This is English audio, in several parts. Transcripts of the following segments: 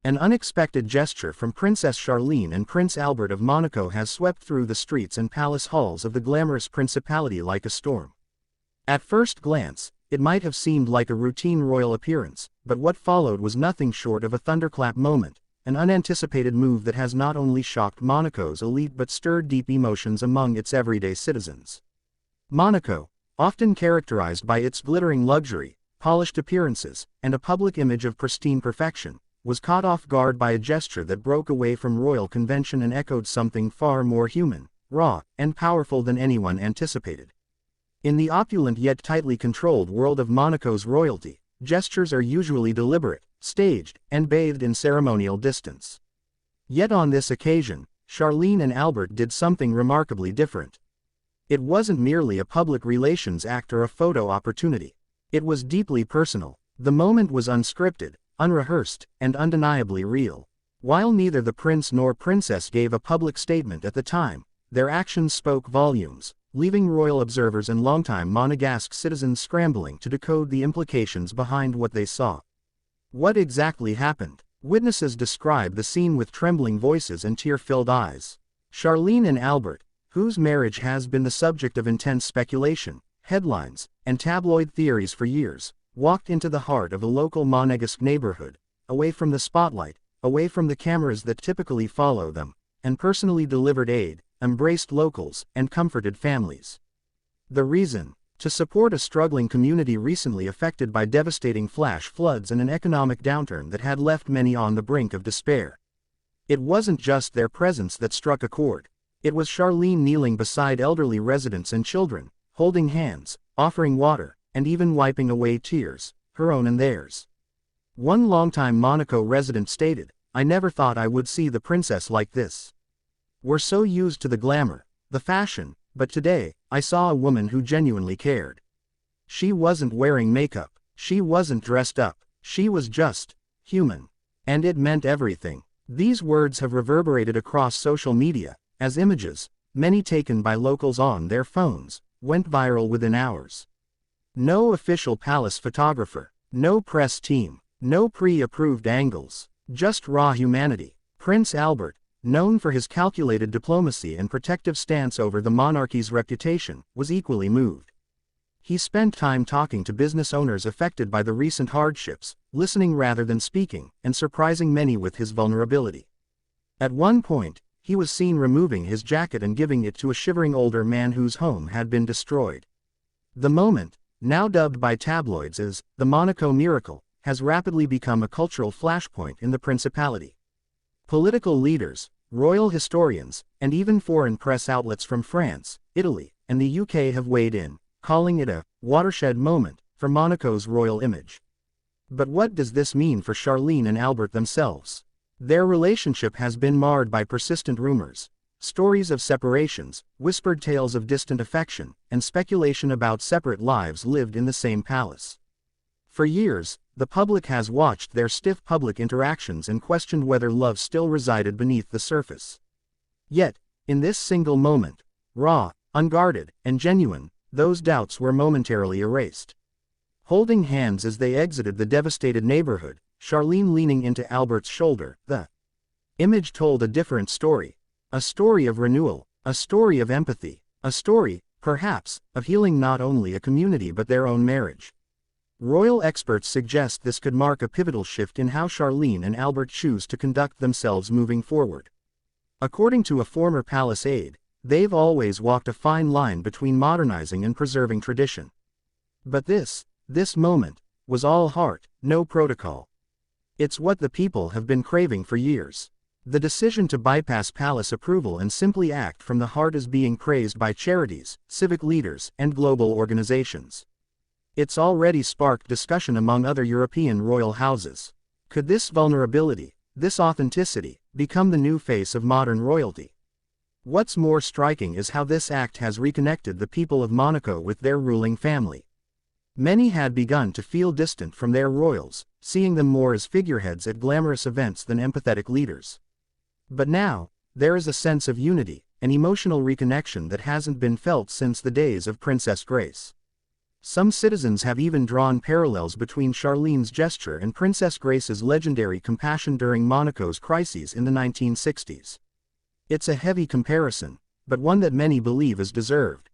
An unexpected gesture from Princess Charlene and Prince Albert of Monaco has swept through the streets and palace halls of the glamorous principality like a storm. At first glance, it might have seemed like a routine royal appearance, but what followed was nothing short of a thunderclap moment, an unanticipated move that has not only shocked Monaco's elite but stirred deep emotions among its everyday citizens. Monaco, often characterized by its glittering luxury, polished appearances, and a public image of pristine perfection, was caught off guard by a gesture that broke away from royal convention and echoed something far more human, raw, and powerful than anyone anticipated. In the opulent yet tightly controlled world of Monaco's royalty, gestures are usually deliberate, staged, and bathed in ceremonial distance. Yet on this occasion, Charlene and Albert did something remarkably different. It wasn't merely a public relations act or a photo opportunity. It was deeply personal. The moment was unscripted, unrehearsed, and undeniably real. While neither the prince nor princess gave a public statement at the time, their actions spoke volumes, leaving royal observers and longtime Monegasque citizens scrambling to decode the implications behind what they saw. What exactly happened? Witnesses describe the scene with trembling voices and tear-filled eyes. Charlene and Albert, whose marriage has been the subject of intense speculation, headlines, and tabloid theories for years, walked into the heart of a local Monegasque neighborhood, away from the spotlight, away from the cameras that typically follow them, and personally delivered aid, embraced locals, and comforted families. The reason? To support a struggling community recently affected by devastating flash floods and an economic downturn that had left many on the brink of despair. It wasn't just their presence that struck a chord. It was Charlene kneeling beside elderly residents and children, holding hands, offering water, and even wiping away tears, her own and theirs. One longtime Monaco resident stated, "I never thought I would see the princess like this. We're so used to the glamour, the fashion, but today, I saw a woman who genuinely cared. She wasn't wearing makeup, she wasn't dressed up, she was just human. And it meant everything." These words have reverberated across social media, as images, many taken by locals on their phones, went viral within hours. No official palace photographer, no press team, no pre-approved angles, just raw humanity. Prince Albert, known for his calculated diplomacy and protective stance over the monarchy's reputation, was equally moved. He spent time talking to business owners affected by the recent hardships, listening rather than speaking, and surprising many with his vulnerability. At one point, he was seen removing his jacket and giving it to a shivering older man whose home had been destroyed. The moment, now dubbed by tabloids as the Monaco Miracle, has rapidly become a cultural flashpoint in the principality. Political leaders, royal historians, and even foreign press outlets from France, Italy, and the UK have weighed in, calling it a watershed moment for Monaco's royal image. But what does this mean for Charlene and Albert themselves? Their relationship has been marred by persistent rumors, stories of separations, whispered tales of distant affection, and speculation about separate lives lived in the same palace. For years, the public has watched their stiff public interactions and questioned whether love still resided beneath the surface. Yet, in this single moment, raw, unguarded, and genuine, those doubts were momentarily erased. Holding hands as they exited the devastated neighborhood, Charlene leaning into Albert's shoulder, the image told a different story. A story of renewal, a story of empathy, a story, perhaps, of healing not only a community but their own marriage. Royal experts suggest this could mark a pivotal shift in how Charlene and Albert choose to conduct themselves moving forward. According to a former palace aide, they've always walked a fine line between modernizing and preserving tradition. But this moment, was all heart, no protocol. It's what the people have been craving for years. The decision to bypass palace approval and simply act from the heart is being praised by charities, civic leaders, and global organizations. It's already sparked discussion among other European royal houses. Could this vulnerability, this authenticity, become the new face of modern royalty? What's more striking is how this act has reconnected the people of Monaco with their ruling family. Many had begun to feel distant from their royals, seeing them more as figureheads at glamorous events than empathetic leaders. But now, there is a sense of unity, an emotional reconnection that hasn't been felt since the days of Princess Grace. Some citizens have even drawn parallels between Charlene's gesture and Princess Grace's legendary compassion during Monaco's crises in the 1960s. It's a heavy comparison, but one that many believe is deserved.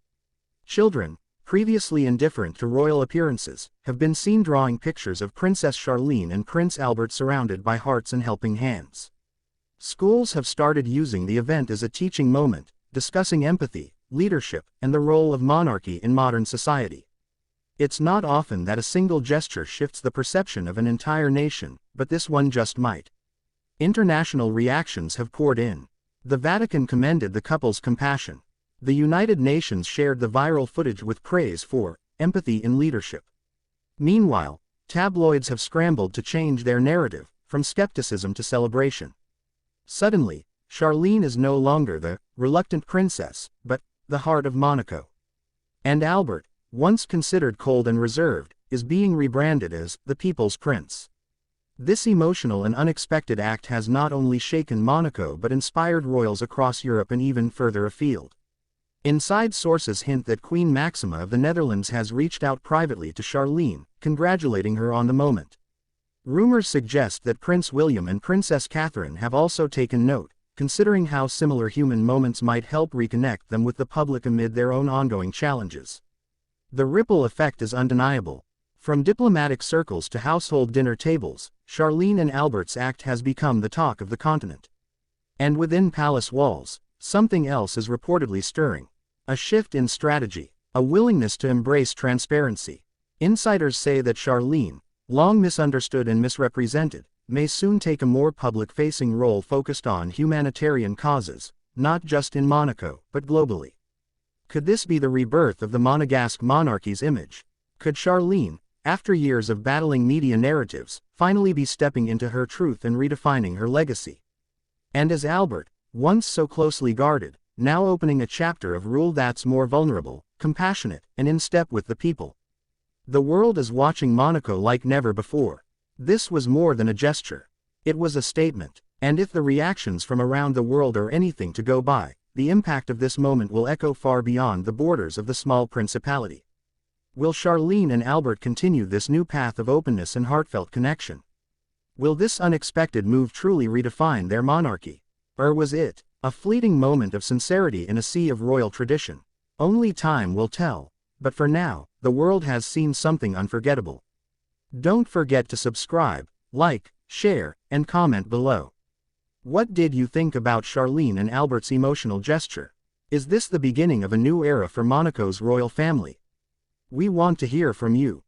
Children, previously indifferent to royal appearances, have been seen drawing pictures of Princess Charlene and Prince Albert surrounded by hearts and helping hands. Schools have started using the event as a teaching moment, discussing empathy, leadership, and the role of monarchy in modern society. It's not often that a single gesture shifts the perception of an entire nation, but this one just might. International reactions have poured in. The Vatican commended the couple's compassion. The United Nations shared the viral footage with praise for empathy in leadership. Meanwhile, tabloids have scrambled to change their narrative, from skepticism to celebration. Suddenly, Charlene is no longer the reluctant princess, but the heart of Monaco. And Albert, once considered cold and reserved, is being rebranded as the People's Prince. This emotional and unexpected act has not only shaken Monaco but inspired royals across Europe and even further afield. Inside sources hint that Queen Maxima of the Netherlands has reached out privately to Charlene, congratulating her on the moment. Rumors suggest that Prince William and Princess Catherine have also taken note, considering how similar human moments might help reconnect them with the public amid their own ongoing challenges. The ripple effect is undeniable. From diplomatic circles to household dinner tables, Charlene and Albert's act has become the talk of the continent. And within palace walls, something else is reportedly stirring. A shift in strategy, a willingness to embrace transparency. Insiders say that Charlene, long misunderstood and misrepresented, may soon take a more public-facing role focused on humanitarian causes, not just in Monaco, but globally. Could this be the rebirth of the Monegasque monarchy's image? Could Charlene, after years of battling media narratives, finally be stepping into her truth and redefining her legacy? And is Albert, once so closely guarded, now opening a chapter of rule that's more vulnerable, compassionate, and in step with the people? The world is watching Monaco like never before. This was more than a gesture. It was a statement. And if the reactions from around the world are anything to go by, the impact of this moment will echo far beyond the borders of the small principality. Will Charlene and Albert continue this new path of openness and heartfelt connection? Will this unexpected move truly redefine their monarchy? Or was it a fleeting moment of sincerity in a sea of royal tradition? Only time will tell. But for now, the world has seen something unforgettable. Don't forget to subscribe, like, share, and comment below. What did you think about Charlene and Albert's emotional gesture? Is this the beginning of a new era for Monaco's royal family? We want to hear from you.